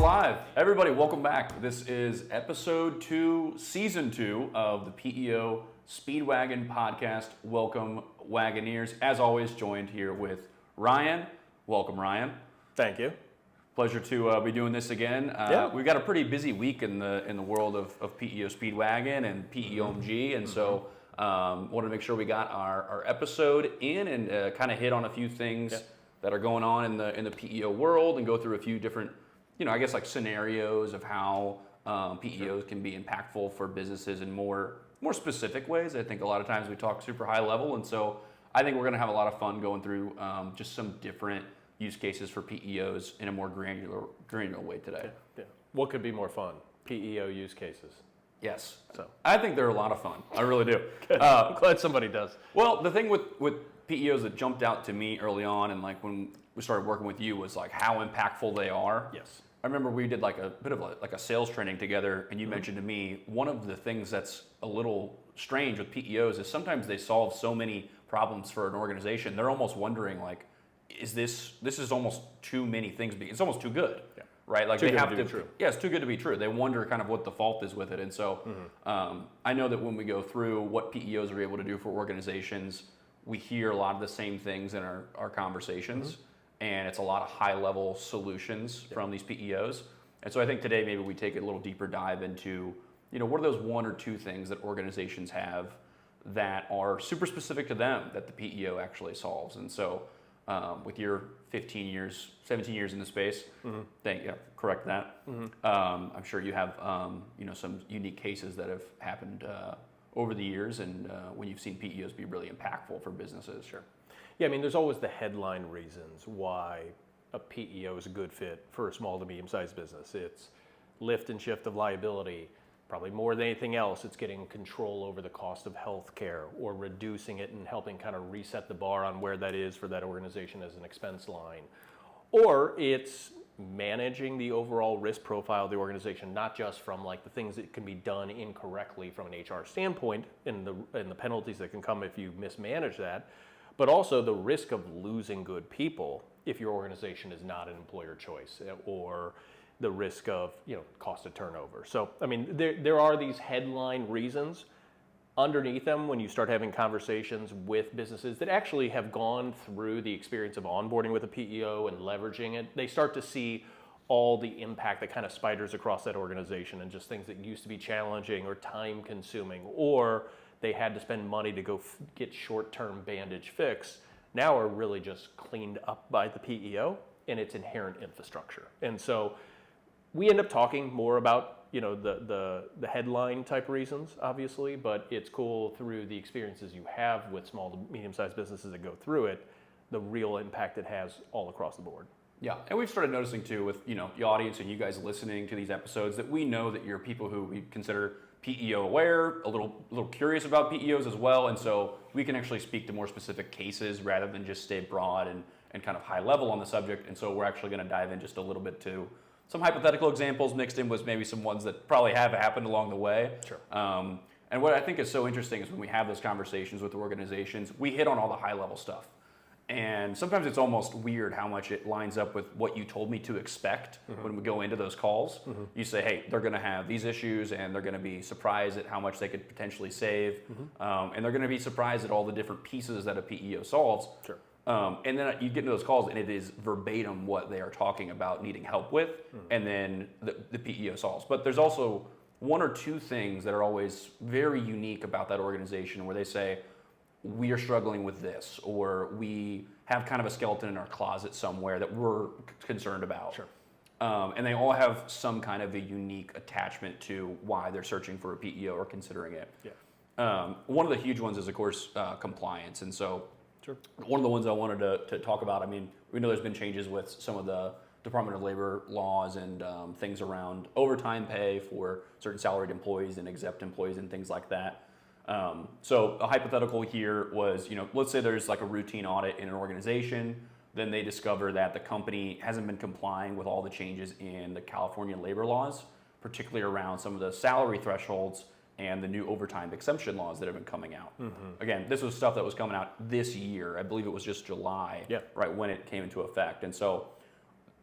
live. Everybody, welcome back. This is episode 2, season 2 of the PEO Speedwagon podcast. Welcome, Wagoneers. As always, joined here with Ryan. Welcome, Ryan. Thank you. Pleasure to be doing this again. We've got a pretty busy week in the world of PEO Speedwagon and PEOMG, and so wanted to make sure we got our episode in and kind of hit on a few things that are going on in the PEO world and go through a few different, I guess like scenarios of how PEOs can be impactful for businesses in more specific ways. I think a lot of times we talk super high level, and so I think we're going to have a lot of fun going through just some different use cases for PEOs in a more granular way today. Yeah. What could be more fun? PEO use cases. Yes. So I think they're a lot of fun. I really do. I'm glad somebody does. Well, the thing with PEOs that jumped out to me early on, and like when we started working with you, was like how impactful they are. Yes. I remember we did like a bit of a sales training together, and you mentioned to me one of the things that's a little strange with PEOs is sometimes they solve so many problems for an organization. They're almost wondering like, this is almost too many things. It's almost too good, right? Like too they have to to. Be true. Yeah, it's too good to be true. They wonder kind of what the fault is with it, and so I know that when we go through what PEOs are able to do for organizations, we hear a lot of the same things in our conversations, and it's a lot of high-level solutions from these PEOs. And so I think today maybe we take a little deeper dive into, what are those one or two things that organizations have that are super specific to them that the PEO actually solves. And so with your 17 years in the space, correct that. I'm sure you have some unique cases that have happened over the years, and when you've seen PEOs be really impactful for businesses. Sure. Yeah, I mean, there's always the headline reasons why a PEO is a good fit for a small to medium-sized business. It's lift and shift of liability. Probably more than anything else, it's getting control over the cost of health care or reducing it and helping kind of reset the bar on where that is for that organization as an expense line. Or it's managing the overall risk profile of the organization, not just from like the things that can be done incorrectly from an HR standpoint and the penalties that can come if you mismanage that, but also the risk of losing good people if your organization is not an employer choice, or the risk of cost of turnover. So I mean there are these headline reasons. Underneath them, when you start having conversations with businesses that actually have gone through the experience of onboarding with a PEO and leveraging it, they start to see all the impact that kind of spiders across that organization, and just things that used to be challenging or time consuming, or they had to spend money to go get short-term bandage fix, now are really just cleaned up by the PEO and its inherent infrastructure. And so we end up talking more about the headline type reasons, obviously, but it's cool through the experiences you have with small to medium-sized businesses that go through it, the real impact it has all across the board. Yeah, and we've started noticing too with the audience and you guys listening to these episodes that we know that you're people who we consider PEO aware, a little curious about PEOs as well, and so we can actually speak to more specific cases rather than just stay broad and kind of high level on the subject. And so we're actually going to dive in just a little bit to some hypothetical examples mixed in with maybe some ones that probably have happened along the way. Sure. And what I think is so interesting is when we have those conversations with organizations, we hit on all the high level stuff. And sometimes it's almost weird how much it lines up with what you told me to expect when we go into those calls. You say, hey, they're going to have these issues, and they're going to be surprised at how much they could potentially save. And they're going to be surprised at all the different pieces that a PEO solves. Sure. And then you get into those calls, and it is verbatim what they are talking about needing help with, and then the PEO solves. But there's also one or two things that are always very unique about that organization where they say, we are struggling with this, or we have kind of a skeleton in our closet somewhere that we're concerned about. Sure. And they all have some kind of a unique attachment to why they're searching for a PEO or considering it. Yeah. One of the huge ones is, of course, compliance. And so Sure. one of the ones I wanted to talk about, I mean, we know there's been changes with some of the Department of Labor laws and things around overtime pay for certain salaried employees and exempt employees and things like that. So a hypothetical here was, let's say there's like a routine audit in an organization, then they discover that the company hasn't been complying with all the changes in the California labor laws, particularly around some of the salary thresholds and the new overtime exemption laws that have been coming out. Again, this was stuff that was coming out this year. I believe it was just July, right, when it came into effect. And so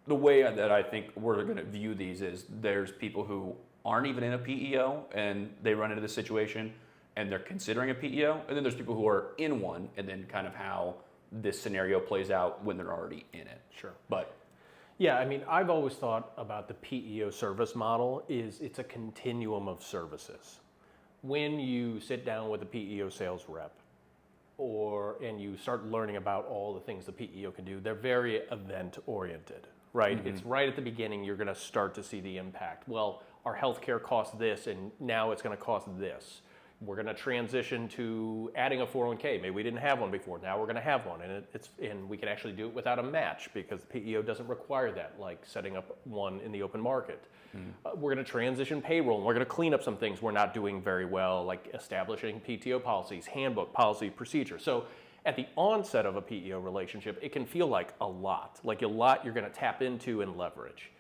the way that I think we're going to view these is there's people who aren't even in a PEO and they run into this situation and they're considering a PEO, and then there's people who are in one, and then kind of how this scenario plays out when they're already in it. Sure. But Yeah, I mean, I've always thought about the PEO service model is it's a continuum of services. When you sit down with a PEO sales rep and you start learning about all the things the PEO can do, they're very event oriented, right? Mm-hmm. It's right at the beginning you're going to start to see the impact. Well, our healthcare costs this and now it's going to cost this. We're going to transition to adding a 401k. Maybe we didn't have one before. Now we're going to have one, and we can actually do it without a match because the PEO doesn't require that, like setting up one in the open market. We're going to transition payroll, and we're going to clean up some things we're not doing very well, like establishing PTO policies, handbook, policy, procedure. So at the onset of a PEO relationship, it can feel like a lot you're going to tap into and leverage.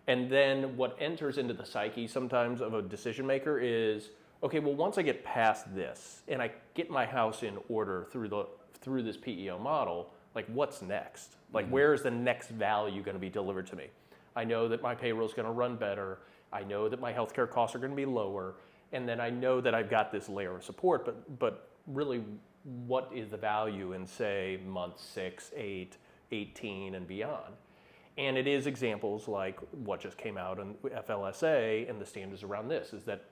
And then what enters into the psyche sometimes of a decision maker is, okay, well, once I get past this and I get my house in order through this PEO model, like what's next? Like where is the next value going to be delivered to me? I know that my payroll is going to run better. I know that my healthcare costs are going to be lower. And then I know that I've got this layer of support, but really what is the value in, say, month 6, 8, 18 and beyond? And it is examples like what just came out in FLSA and the standards around this is that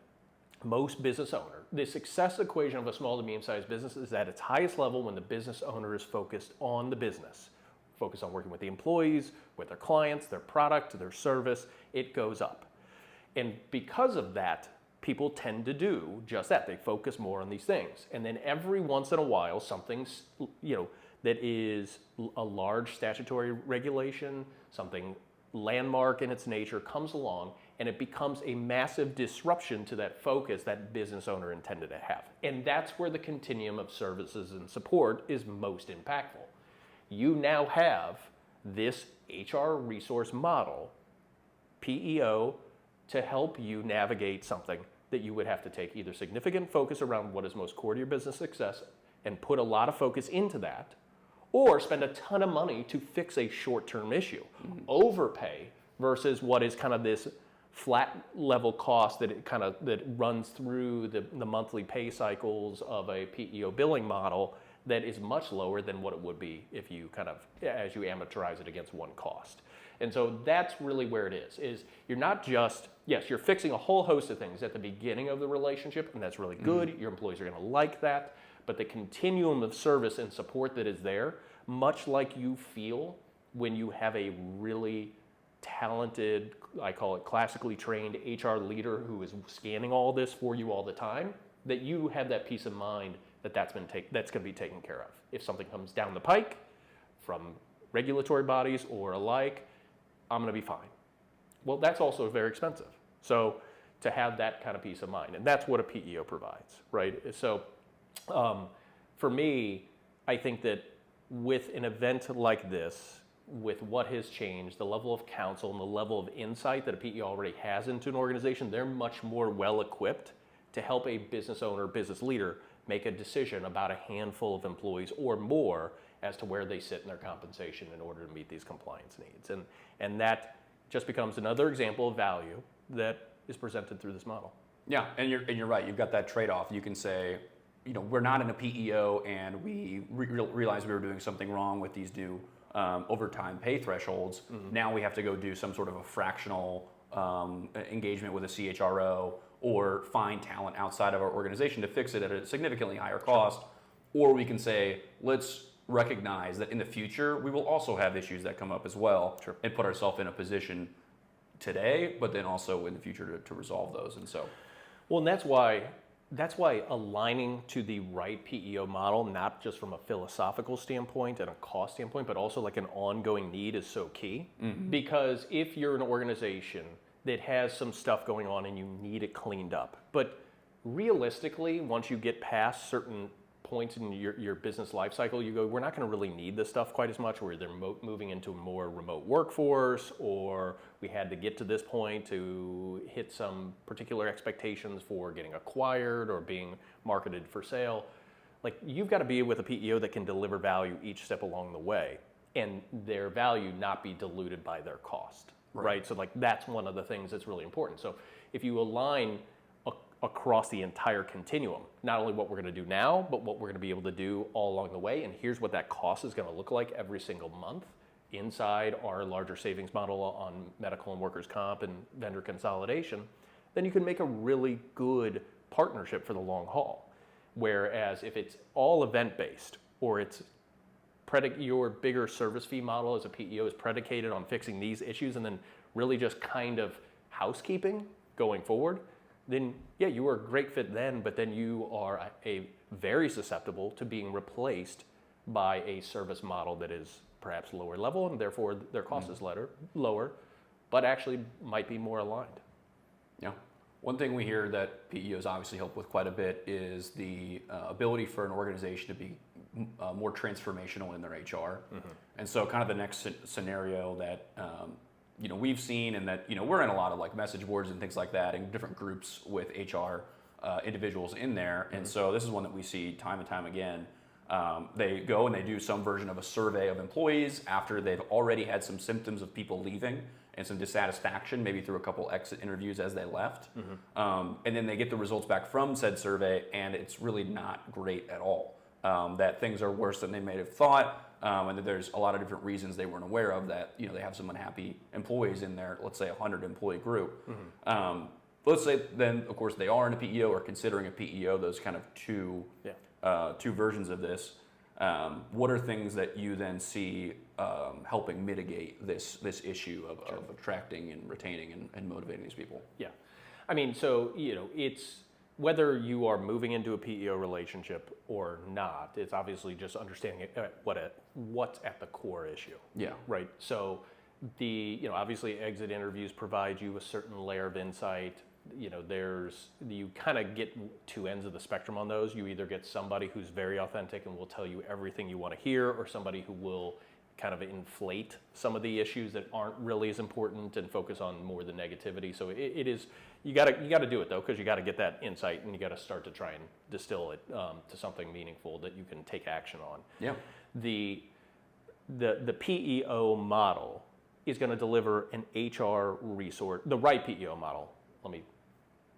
most business owner, the success equation of a small to medium-sized business is at its highest level when the business owner is focused on the business, focused on working with the employees, with their clients, their product, their service, it goes up. And because of that, people tend to do just that. They focus more on these things. And then every once in a while, something's, that is a large statutory regulation, something landmark in its nature comes along, and it becomes a massive disruption to that focus that business owner intended to have. And that's where the continuum of services and support is most impactful. You now have this HR resource model, PEO, to help you navigate something that you would have to take either significant focus around what is most core to your business success and put a lot of focus into that, or spend a ton of money to fix a short-term issue. Overpay versus what is kind of this flat level cost that runs through the monthly pay cycles of a PEO billing model that is much lower than what it would be if you as you amortize it against one cost. And so that's really where it is you're not just, yes, you're fixing a whole host of things at the beginning of the relationship, and that's really good. Your employees are going to like that. But the continuum of service and support that is there, much like you feel when you have a really talented, I call it classically trained HR leader who is scanning all this for you all the time, that you have that peace of mind that that's going to be taken care of. If something comes down the pike from regulatory bodies or alike, I'm going to be fine. Well, that's also very expensive. So to have that kind of peace of mind, and that's what a PEO provides, right? So for me, I think that with an event like this, with what has changed, the level of counsel and the level of insight that a PEO already has into an organization, they're much more well equipped to help a business owner, business leader make a decision about a handful of employees or more as to where they sit in their compensation in order to meet these compliance needs. And that just becomes another example of value that is presented through this model. Yeah, and you're right. You've got that trade-off. You can say, we're not in a PEO and we realized we were doing something wrong with these new overtime pay thresholds. Now we have to go do some sort of a fractional engagement with a CHRO or find talent outside of our organization to fix it at a significantly higher cost. Or we can say, let's recognize that in the future, we will also have issues that come up as well and put ourselves in a position today, but then also in the future to resolve those. And so, well, and that's why aligning to the right PEO model, not just from a philosophical standpoint and a cost standpoint, but also like an ongoing need is so key. Because if you're an organization that has some stuff going on and you need it cleaned up, but realistically, once you get past certain points in your business life cycle, you go, we're not going to really need this stuff quite as much. We're either moving into a more remote workforce, or we had to get to this point to hit some particular expectations for getting acquired or being marketed for sale. Like, you've got to be with a PEO that can deliver value each step along the way. and their value not be diluted by their cost, right? So like that's one of the things that's really important. So if you align across the entire continuum, not only what we're going to do now, but what we're going to be able to do all along the way, and here's what that cost is going to look like every single month inside our larger savings model on medical and workers' comp and vendor consolidation, then you can make a really good partnership for the long haul. Whereas if it's all event-based, or it's your bigger service fee model as a PEO is predicated on fixing these issues and then really just kind of housekeeping going forward, then yeah, you are a great fit then, but then you are very susceptible to being replaced by a service model that is perhaps lower level and therefore their cost is lower, but actually might be more aligned. Yeah. One thing we hear that PEOs obviously help with quite a bit is the ability for an organization to be more transformational in their HR. And so kind of the next scenario that we've seen, and that we're in a lot of like message boards and things like that, and different groups with HR individuals in there. And so this is one that we see time and time again. They go and they do some version of a survey of employees after they've already had some symptoms of people leaving and some dissatisfaction, maybe through a couple exit interviews as they left. And then they get the results back from said survey, and it's really not great at all. That things are worse than they may have thought, and that there's a lot of different reasons they weren't aware of, that they have some unhappy employees in their, let's say, 100 employee group. Let's say then, of course, they are in a PEO or considering a PEO, those kind of two versions of this. What are things that you then see helping mitigate this issue of attracting and retaining and motivating these people? Yeah, I mean, so it's whether you are moving into a PEO relationship or not. It's obviously just understanding what's at the core issue. Yeah. Right. So obviously exit interviews provide you a certain layer of insight. You kind of get two ends of the spectrum on those. You either get somebody who's very authentic and will tell you everything you want to hear, or somebody who will kind of inflate some of the issues that aren't really as important and focus on more the negativity. So it is, you got to do it though, because you got to get that insight and you got to start to try and distill it to something meaningful that you can take action on. Yeah. The PEO model is going to deliver an HR resource. The right PEO model, let me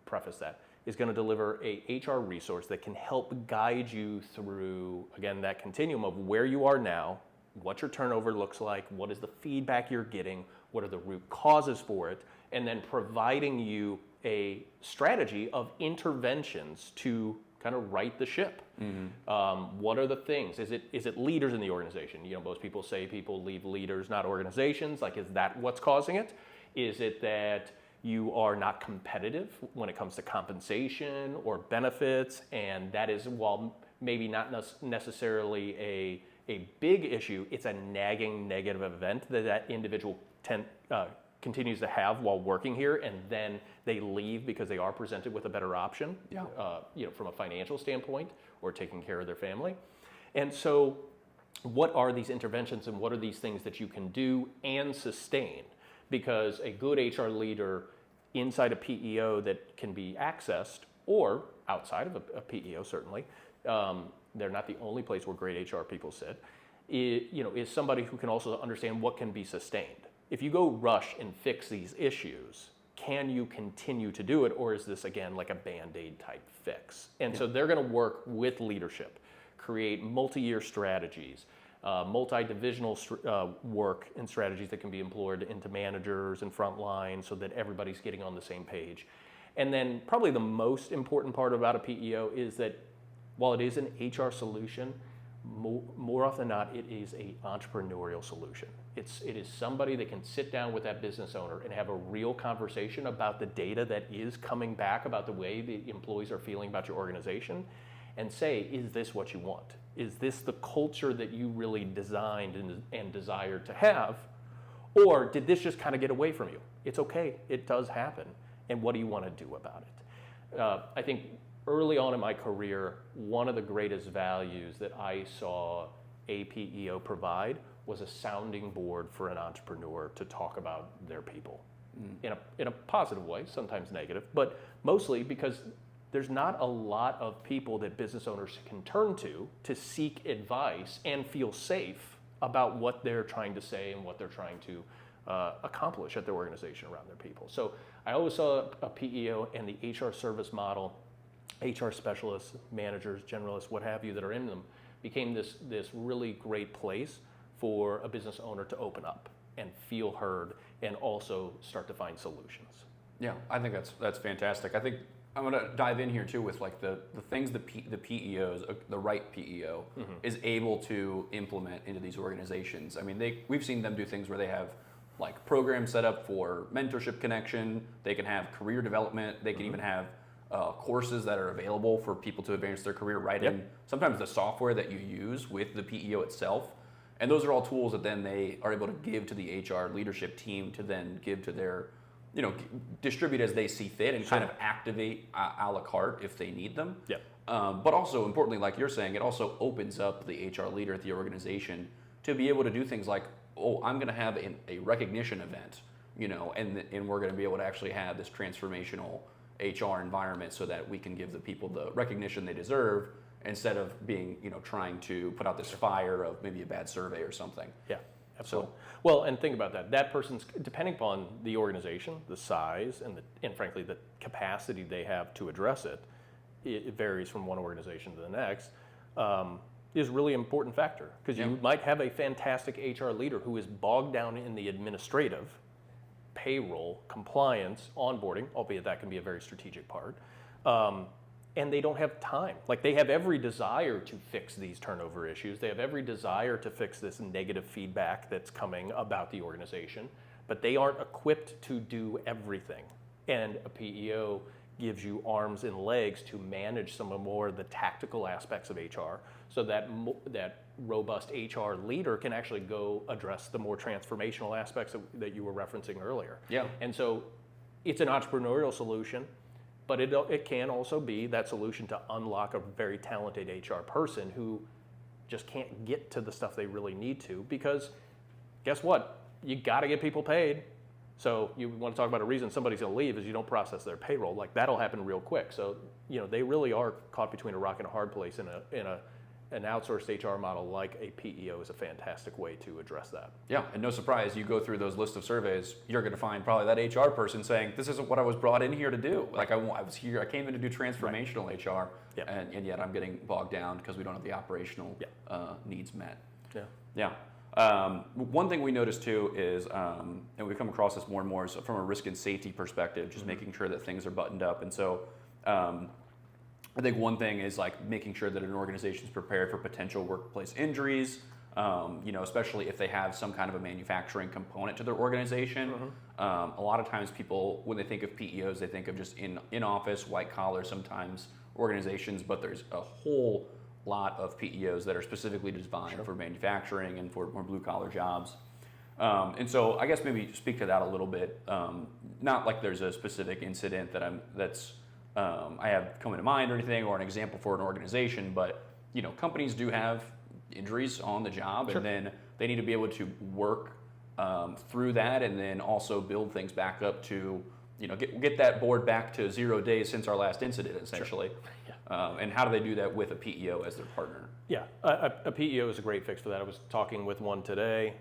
preface that, is going to deliver a HR resource that can help guide you through, again, that continuum of where you are now, what your turnover looks like, what is the feedback you're getting, what are the root causes for it, and then providing you a strategy of interventions to kind of right the ship. What are the things? Is it leaders in the organization? Most people say people leave leaders, not organizations. Like, is that what's causing it? Is it that you are not competitive when it comes to compensation or benefits? And that is, while maybe not necessarily a big issue, it's a nagging negative event that individual continues to have while working here, and then they leave because they are presented with a better option, from a financial standpoint or taking care of their family. And so what are these interventions and what are these things that you can do and sustain? Because a good HR leader inside a PEO that can be accessed, or outside of a PEO certainly, they're not the only place where great HR people sit, is somebody who can also understand what can be sustained. If you go rush and fix these issues, can you continue to do it, or is this, again, like a Band-Aid type fix? And so they're going to work with leadership, create multi-year strategies, multi-divisional work and strategies that can be employed into managers and frontline so that everybody's getting on the same page. And then probably the most important part about a PEO is that while it is an HR solution, more often than not, it is an entrepreneurial solution. It is somebody that can sit down with that business owner and have a real conversation about the data that is coming back about the way the employees are feeling about your organization, and say, is this what you want? Is this the culture that you really designed and desired to have? Or did this just kind of get away from you? It's okay, it does happen. And what do you want to do about it? I think early on in my career, one of the greatest values that I saw a PEO provide was a sounding board for an entrepreneur to talk about their people in a positive way, sometimes negative, but mostly because there's not a lot of people that business owners can turn to seek advice and feel safe about what they're trying to say and what they're trying to accomplish at their organization around their people. So I always saw a PEO and the HR service model, HR specialists, managers, generalists, what have you, that are in them, became this really great place for a business owner to open up and feel heard and also start to find solutions. Yeah, I think that's fantastic. I think I'm going to dive in here too with like the things the PEOs, the right PEO, is able to implement into these organizations. I mean, we've seen them do things where they have like programs set up for mentorship connection. They can have career development. They can even have courses that are available for people to advance their career right in sometimes the software that you use with the PEO itself. And those are all tools that then they are able to give to the HR leadership team to then give to their, distribute as they see fit and kind of activate a la carte if they need them. Yeah. But also importantly, like you're saying, it also opens up the HR leader at the organization to be able to do things like, oh, I'm going to have a recognition event, and we're going to be able to actually have this transformational HR environment so that we can give the people the recognition they deserve instead of being, trying to put out this fire of maybe a bad survey or something. Yeah, absolutely. Well, and think about that. That person's, depending upon the organization, the size, and frankly, the capacity they have to address it, it varies from one organization to the next, is a really important factor. Because you might have a fantastic HR leader who is bogged down in the administrative, payroll, compliance, onboarding, albeit that can be a very strategic part, and they don't have time. Like, they have every desire to fix these turnover issues. They have every desire to fix this negative feedback that's coming about the organization, but they aren't equipped to do everything. And a PEO gives you arms and legs to manage some of more of the tactical aspects of HR, so that that robust HR leader can actually go address the more transformational aspects that you were referencing earlier. Yeah. And so it's an entrepreneurial solution, but it can also be that solution to unlock a very talented HR person who just can't get to the stuff they really need to, because guess what? You got to get people paid. So you want to talk about a reason somebody's going to leave is you don't process their payroll. Like, that'll happen real quick. So, they really are caught between a rock and a hard place, in an outsourced HR model like a PEO is a fantastic way to address that. Yeah, and no surprise, you go through those lists of surveys, you're going to find probably that HR person saying, this isn't what I was brought in here to do. Like, I was here, I came in to do transformational HR, and yet I'm getting bogged down because we don't have the operational needs met. Yeah. One thing we noticed too is, and we've come across this more and more, is from a risk and safety perspective, just making sure that things are buttoned up. And so I think one thing is like making sure that an organization is prepared for potential workplace injuries, especially if they have some kind of a manufacturing component to their organization. A lot of times people, when they think of PEOs, they think of just in office, white collar sometimes organizations, but there's a whole lot of PEOs that are specifically designed for manufacturing and for more blue collar jobs. And so I guess maybe speak to that a little bit. Not like there's a specific incident I have coming to mind or anything, or an example for an organization, but companies do have injuries on the job, and then they need to be able to work through that, and then also build things back up to get that board back to 0 days since our last incident, essentially. And how do they do that with a PEO as their partner? Yeah, a PEO is a great fix for that. I was talking with one today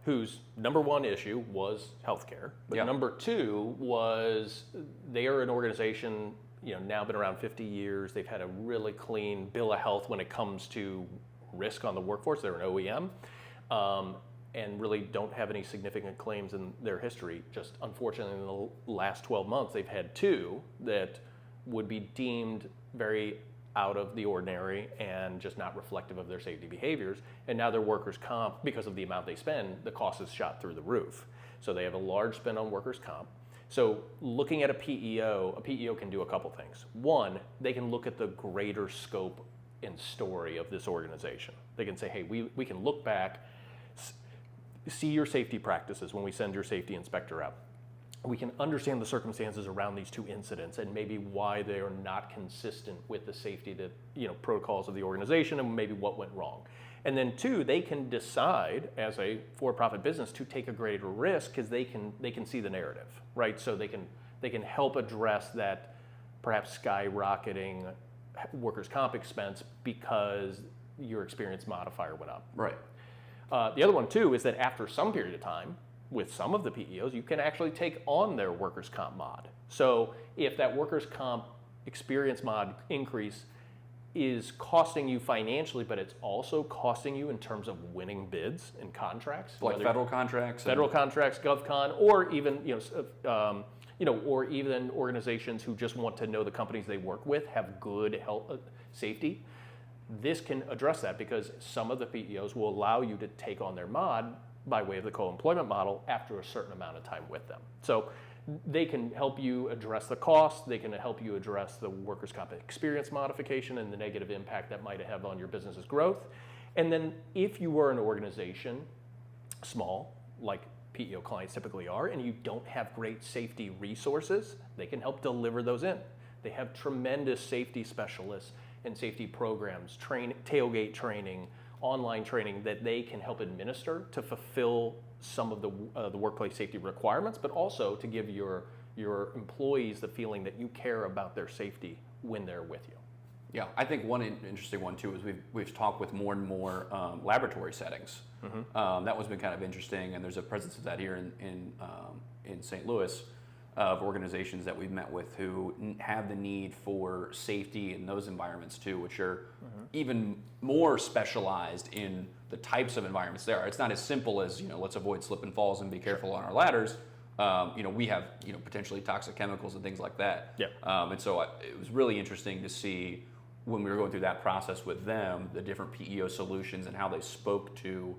whose number one issue was healthcare, but number two was they are an organization, now been around 50 years. They've had a really clean bill of health when it comes to risk on the workforce. They're an OEM. And really don't have any significant claims in their history. Just unfortunately, in the last 12 months, they've had two that would be deemed very out of the ordinary and just not reflective of their safety behaviors. And now their workers' comp, because of the amount they spend, the cost is shot through the roof. So they have a large spend on workers' comp. So looking at a PEO can do a couple things. One, they can look at the greater scope and story of this organization. They can say, hey, we can look back, see your safety practices when we send your safety inspector out. We can understand the circumstances around these two incidents and maybe why they are not consistent with the safety protocols of the organization, and maybe what went wrong. And then two, they can decide as a for-profit business to take a greater risk because they can see the narrative, right? So they can help address that perhaps skyrocketing workers' comp expense because your experience modifier went up. Right. The other one too is that after some period of time, with some of the PEOs, you can actually take on their workers' comp mod. So if that workers' comp experience mod increase is costing you financially, but it's also costing you in terms of winning bids and contracts, Like federal contracts, GovCon, or even or even organizations who just want to know the companies they work with have good health safety. This can address that because some of the PEOs will allow you to take on their mod by way of the co-employment model after a certain amount of time with them. So they can help you address the cost, they can help you address the workers' comp experience modification and the negative impact that might have on your business's growth. And then if you were an organization, small, like PEO clients typically are, and you don't have great safety resources, they can help deliver those in. They have tremendous safety specialists and safety programs, tailgate training, online training that they can help administer to fulfill some of the workplace safety requirements, but also to give your employees the feeling that you care about their safety when they're with you. Yeah, I think one interesting one too is we've talked with more and more laboratory settings. That one's been kind of interesting, and there's a presence of that here in St. Louis of organizations that we've met with who have the need for safety in those environments too, which are even more specialized in the types of environments there are. It's not as simple as, let's avoid slip and falls and be careful on our ladders. We have, potentially toxic chemicals and things like that. Yeah. And so it was really interesting to see when we were going through that process with them, the different PEO solutions and how they spoke to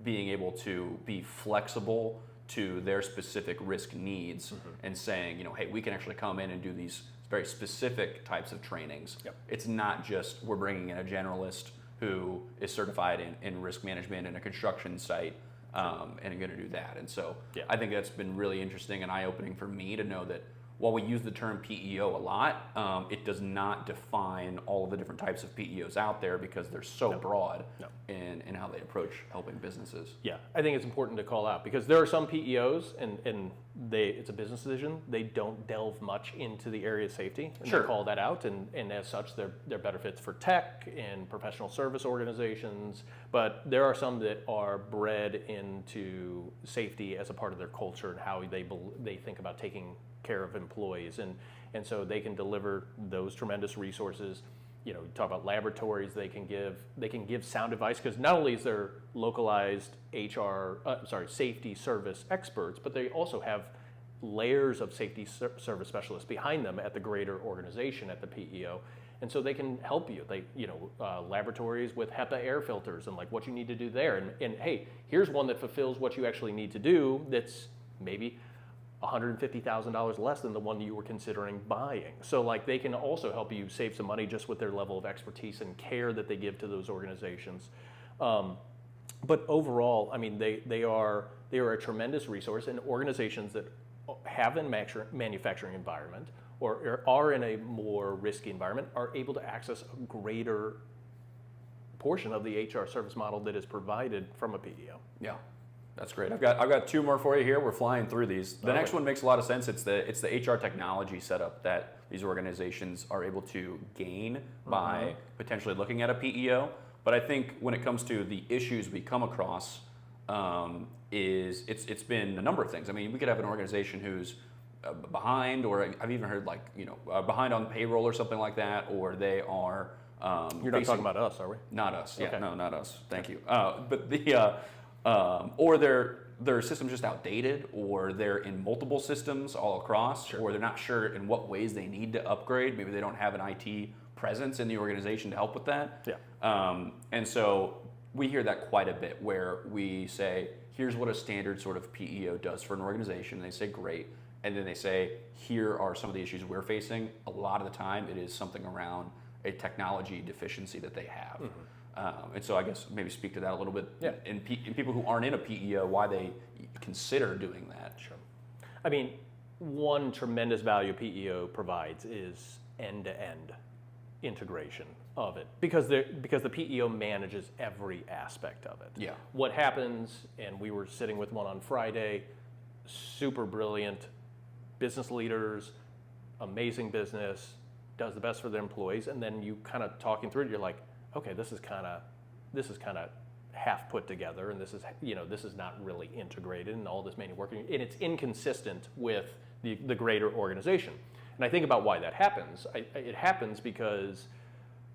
being able to be flexible to their specific risk needs and saying, hey, we can actually come in and do these very specific types of trainings. Yep. It's not just we're bringing in a generalist who is certified in risk management in a construction site and going to do that. And so I think that's been really interesting and eye-opening for me to know that while we use the term PEO a lot, it does not define all of the different types of PEOs out there because they're so broad in how they approach helping businesses. Yeah, I think it's important to call out because there are some PEOs, and it's a business decision. They don't delve much into the area of safety, and they call that out, and as such, they're better fits for tech and professional service organizations. But there are some that are bred into safety as a part of their culture and how they think about taking care of employees, and so they can deliver those tremendous resources. You talk about laboratories they can give sound advice because not only is there localized safety service experts, but they also have layers of safety service specialists behind them at the greater organization at the PEO, and so they can help you. Laboratories with HEPA air filters and like what you need to do there, and hey, here's one that fulfills what you actually need to do. That's maybe $150,000 less than the one you were considering buying. So like they can also help you save some money just with their level of expertise and care that they give to those organizations. But overall, I mean, they are a tremendous resource, and organizations that have a manufacturing environment or are in a more risky environment are able to access a greater portion of the HR service model that is provided from a PEO. Yeah. That's great. I've got two more for you here. We're flying through these. The next one makes a lot of sense. It's the HR technology setup that these organizations are able to gain by potentially looking at a PEO. But I think when it comes to the issues we come across, it's been a number of things. I mean, we could have an organization who's behind, or I've even heard behind on payroll or something like that, or they are. You're not talking about us, are we? Not us. Okay. Yeah, no, not us. Thank you. But the or their system's just outdated, or they're in multiple systems all across, or they're not sure in what ways they need to upgrade. Maybe they don't have an IT presence in the organization to help with that. Yeah. And so we hear that quite a bit where we say, here's what a standard sort of PEO does for an organization. And they say, great. And then they say, here are some of the issues we're facing. A lot of the time it is something around a technology deficiency that they have. And so I guess maybe speak to that a little bit. Yeah. In people who aren't in a PEO, why they consider doing that. Sure. I mean, one tremendous value PEO provides is end-to-end integration of it because the PEO manages every aspect of it. Yeah. What happens, and we were sitting with one on Friday, super brilliant business leaders, amazing business, does the best for their employees, and then you kind of talking through it, you're like, okay, this is kind of half put together, and this is not really integrated, and all this manual work, and it's inconsistent with the greater organization. And I think about why that happens. It happens because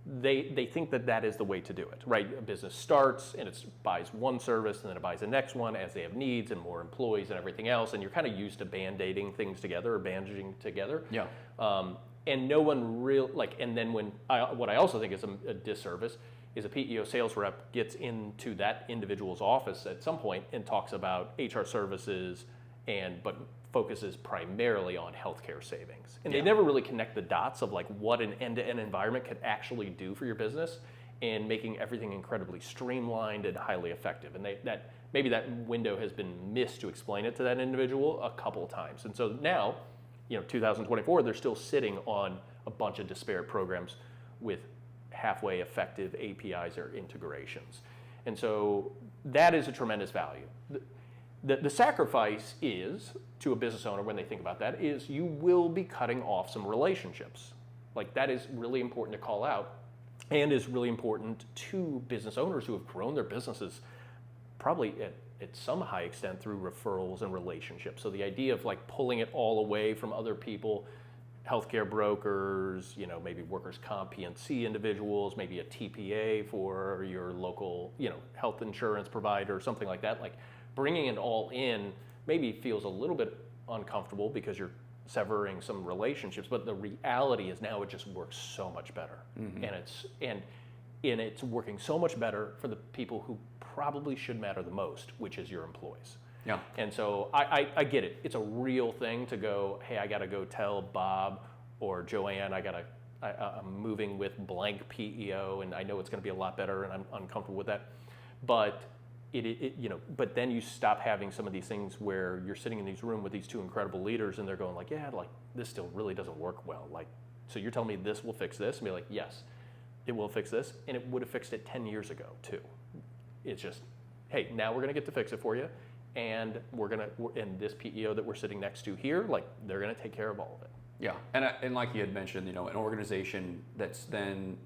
they think that is the way to do it, right? A business starts and it buys one service and then it buys the next one as they have needs and more employees and everything else, and you're kind of used to band-aiding things together or bandaging together. Yeah. And no one and then what I also think is a disservice is a PEO sales rep gets into that individual's office at some point and talks about HR services but focuses primarily on healthcare savings. And they never really connect the dots of like what an end-to-end environment could actually do for your business and making everything incredibly streamlined and highly effective. And maybe that window has been missed to explain it to that individual a couple of times. And so now, 2024, they're still sitting on a bunch of disparate programs with halfway effective APIs or integrations. And so that is a tremendous value. The sacrifice is, to a business owner when they think about that, is you will be cutting off some relationships. Like that is really important to call out and is really important to business owners who have grown their businesses probably at some high extent through referrals and relationships. So the idea of like pulling it all away from other people, healthcare brokers, maybe workers' comp, PNC individuals, maybe a TPA for your local, health insurance provider, something like that. Like bringing it all in maybe feels a little bit uncomfortable because you're severing some relationships, but the reality is now it just works so much better. Mm-hmm. And it's working so much better for the people who probably should matter the most, which is your employees. Yeah. And so I get it. It's a real thing to go, hey, I got to go tell Bob or Joanne I'm moving with blank PEO and I know it's going to be a lot better and I'm uncomfortable with that. But but then you stop having some of these things where you're sitting in these room with these two incredible leaders and they're going like, yeah, like this still really doesn't work well. Like, so you're telling me this will fix this? And be like, yes, it will fix this. And it would have fixed it 10 years ago too. It's just, hey, now we're going to get to fix it for you. And and this PEO that we're sitting next to here, like they're going to take care of all of it. Yeah, and like you had mentioned, an organization that's then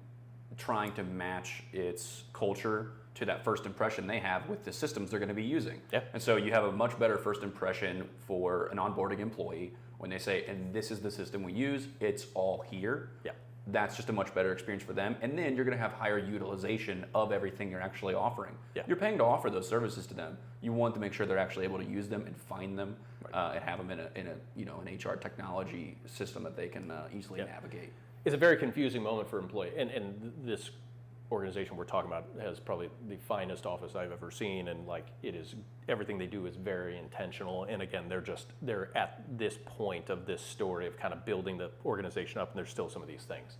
trying to match its culture to that first impression they have with the systems they're going to be using. Yep. And so you have a much better first impression for an onboarding employee when they say, and this is the system we use, it's all here. Yeah. That's just a much better experience for them. And then you're going to have higher utilization of everything you're actually offering. Yeah. You're paying to offer those services to them. You want to make sure they're actually able to use them and find them, right. And have them in an HR technology system that they can easily navigate. It's a very confusing moment for employees. And this organization we're talking about has probably the finest office I've ever seen, and like it is, everything they do is very intentional. And again, they're at this point of this story of kind of building the organization up, and there's still some of these things.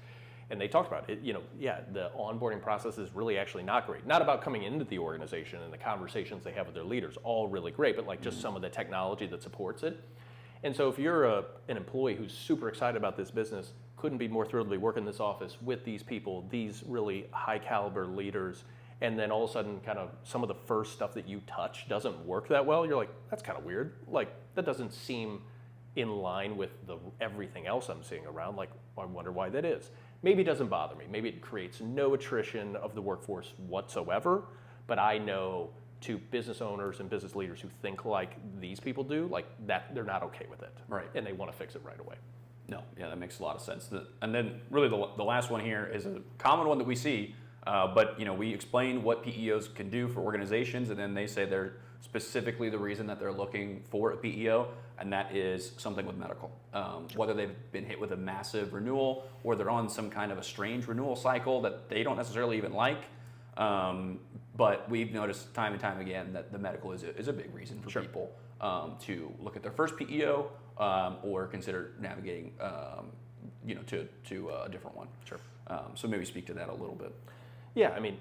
And they talked about it, the onboarding process is really actually not great. Not about coming into the organization and the conversations they have with their leaders, all really great, but like just some of the technology that supports it. And so if you're an employee who's super excited about this business, couldn't be more thrilled to be working in this office with these people, these really high caliber leaders, and then all of a sudden kind of some of the first stuff that you touch doesn't work that well, you're like, that's kind of weird. Like that doesn't seem in line with everything else I'm seeing around. Like, I wonder why that is. Maybe it doesn't bother me. Maybe it creates no attrition of the workforce whatsoever, but I know to business owners and business leaders who think like these people do, like that, they're not okay with it. Right. And they want to fix it right away. No, yeah, that makes a lot of sense. And then really the last one here is a common one that we see, but we explain what PEOs can do for organizations, and then they say they're specifically the reason that they're looking for a PEO, and that is something with medical. Whether they've been hit with a massive renewal or they're on some kind of a strange renewal cycle that they don't necessarily even like, but we've noticed time and time again that the medical is a big reason for people to look at their first PEO or consider navigating to a different one. Sure. So maybe speak to that a little bit. Yeah, I mean,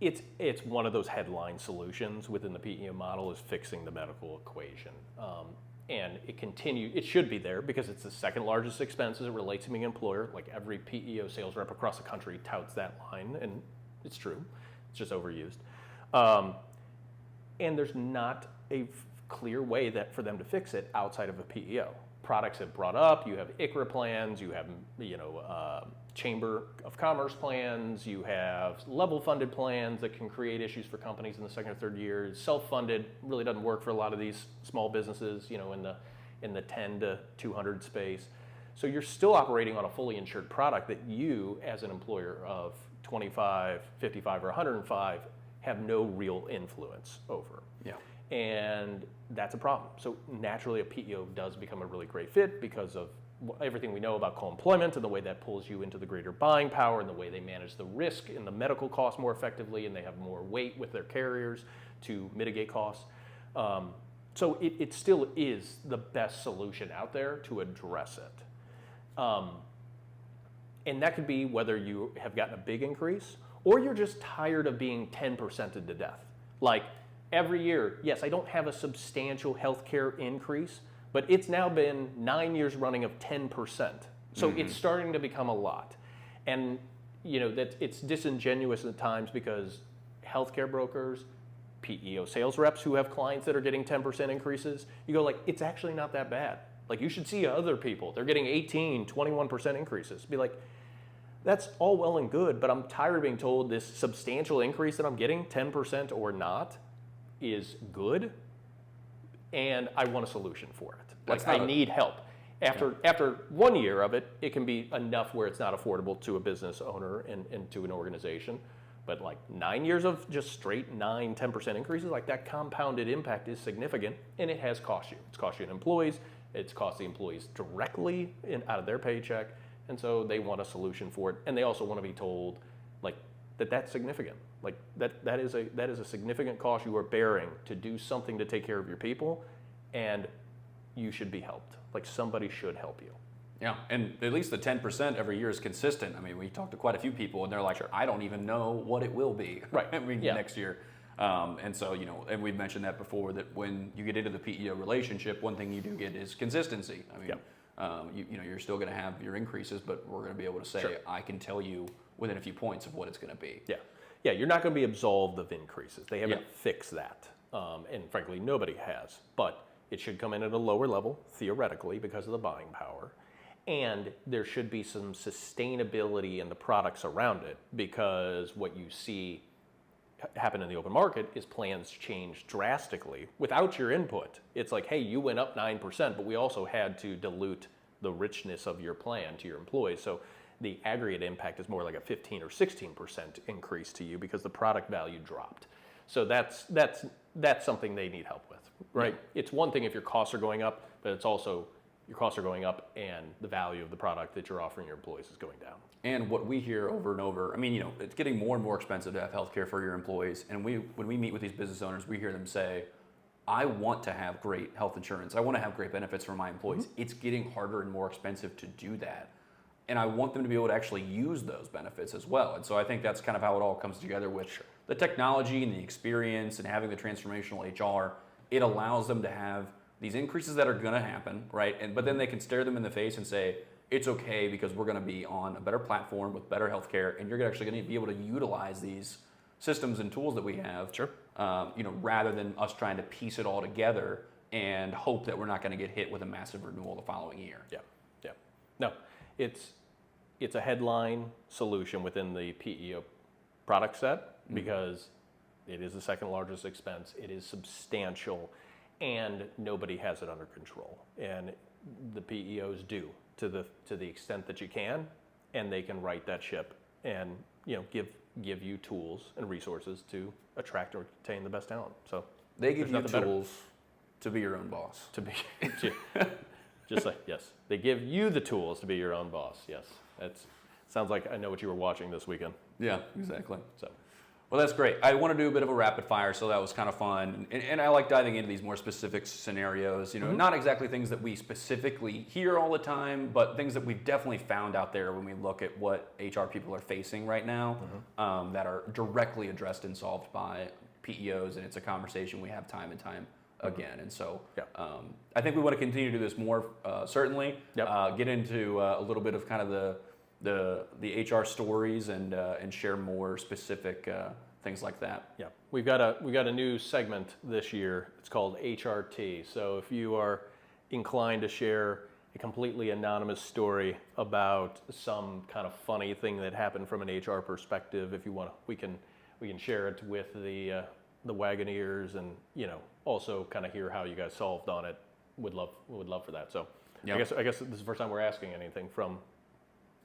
it's one of those headline solutions within the PEO model is fixing the medical equation. And it should be there because it's the second largest expense as it relates to being an employer. Like every PEO sales rep across the country touts that line, and it's true. It's just overused. And there's not a clear way that for them to fix it outside of a PEO. products have brought up. You have ICRA plans, you have Chamber of Commerce plans, you have level funded plans that can create issues for companies in the second or third year. Self-funded really doesn't work for a lot of these small businesses, in the 10 to 200 space. So you're still operating on a fully insured product that you, as an employer of 25, 55, or 105, have no real influence over. Yeah. And that's a problem. So naturally, a PEO does become a really great fit because of everything we know about co-employment and the way that pulls you into the greater buying power and the way they manage the risk and the medical costs more effectively, and they have more weight with their carriers to mitigate costs. So it still is the best solution out there to address it. And that could be whether you have gotten a big increase or you're just tired of being 10%ed to death. Like every year, yes, I don't have a substantial healthcare increase, but it's now been 9 years running of 10%. So it's starting to become a lot. And that it's disingenuous at times because healthcare brokers, PEO sales reps who have clients that are getting 10% increases, you go like, it's actually not that bad. Like you should see other people, they're getting 18, 21% increases. Be like, that's all well and good, but I'm tired of being told this substantial increase that I'm getting, 10% or not, is good, and I want a solution for it. Like I need help. After 1 year of it, it can be enough where it's not affordable to a business owner and to an organization. But like 9 years of just straight 9, 10% increases, like that compounded impact is significant, and it has cost you. It's cost you in employees, it's cost the employees directly out of their paycheck, and so they want a solution for it, and they also want to be told like that's significant. Like that is a significant cost you are bearing to do something to take care of your people, and you should be helped. Like somebody should help you. Yeah, and at least the 10% every year is consistent. I mean, we talked to quite a few people, and they're like, I don't even know what it will be next year. And so, and we've mentioned that before, that when you get into the PEO relationship, one thing you do get is consistency. I mean, you're still going to have your increases, but we're going to be able to say, I can tell you within a few points of what it's going to be. Yeah, you're not going to be absolved of increases. They haven't fixed that. And frankly, nobody has. But it should come in at a lower level, theoretically, because of the buying power. And there should be some sustainability in the products around it, because what you see happen in the open market is plans change drastically without your input. It's like, hey, you went up 9%, but we also had to dilute the richness of your plan to your employees. So the aggregate impact is more like a 15 or 16% increase to you because the product value dropped. So that's something they need help with, right? Yeah. It's one thing if your costs are going up, but it's also your costs are going up and the value of the product that you're offering your employees is going down. And what we hear over and over, I mean, it's getting more and more expensive to have healthcare for your employees. And when we meet with these business owners, we hear them say, I want to have great health insurance. I want to have great benefits for my employees. Mm-hmm. It's getting harder and more expensive to do that. And I want them to be able to actually use those benefits as well. And so I think that's kind of how it all comes together with the technology and the experience and having the transformational HR. It allows them to have these increases that are going to happen, right? But then they can stare them in the face and say, it's okay because we're going to be on a better platform with better healthcare, and you're actually going to be able to utilize these systems and tools that we have, rather than us trying to piece it all together and hope that we're not going to get hit with a massive renewal the following year. Yeah. No, it's a headline solution within the PEO product set because it is the second largest expense. It is substantial, and nobody has it under control. And the PEOs do to the extent that you can, and they can right that ship and give you tools and resources to attract or retain the best talent. So they give you tools to be your own boss. Just like, yes, they give you the tools to be your own boss. Yes, sounds like I know what you were watching this weekend. Yeah, exactly. So, well, that's great. I want to do a bit of a rapid fire, so that was kind of fun. And I like diving into these more specific scenarios. Not exactly things that we specifically hear all the time, but things that we've definitely found out there when we look at what HR people are facing right now that are directly addressed and solved by PEOs, and it's a conversation we have time and time again. And so I think we want to continue to do this more, certainly. Get into a little bit of kind of the HR stories and share more specific things like that. Yeah, we've got a new segment this year. It's called HRT. So if you are inclined to share a completely anonymous story about some kind of funny thing that happened from an HR perspective, if you want, we can share it with the Wagoneers, and also kind of hear how you guys solved on it. Would love for that. So Yep. I guess this is the first time we're asking anything from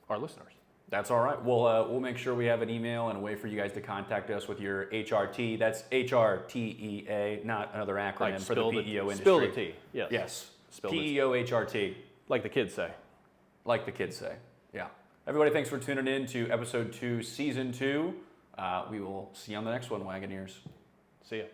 our listeners. That's all right. We'll make sure we have an email and a way for you guys to contact us with your HRT. That's HRTEA, not another acronym for the PEO industry. Spill the tea. Yes. Yes. Spill the tea. PEO HRT. Like the kids say. Like the kids say. Yeah. Everybody, thanks for tuning in to episode 2, season 2. We will see you on the next one, Wagoneers. See ya.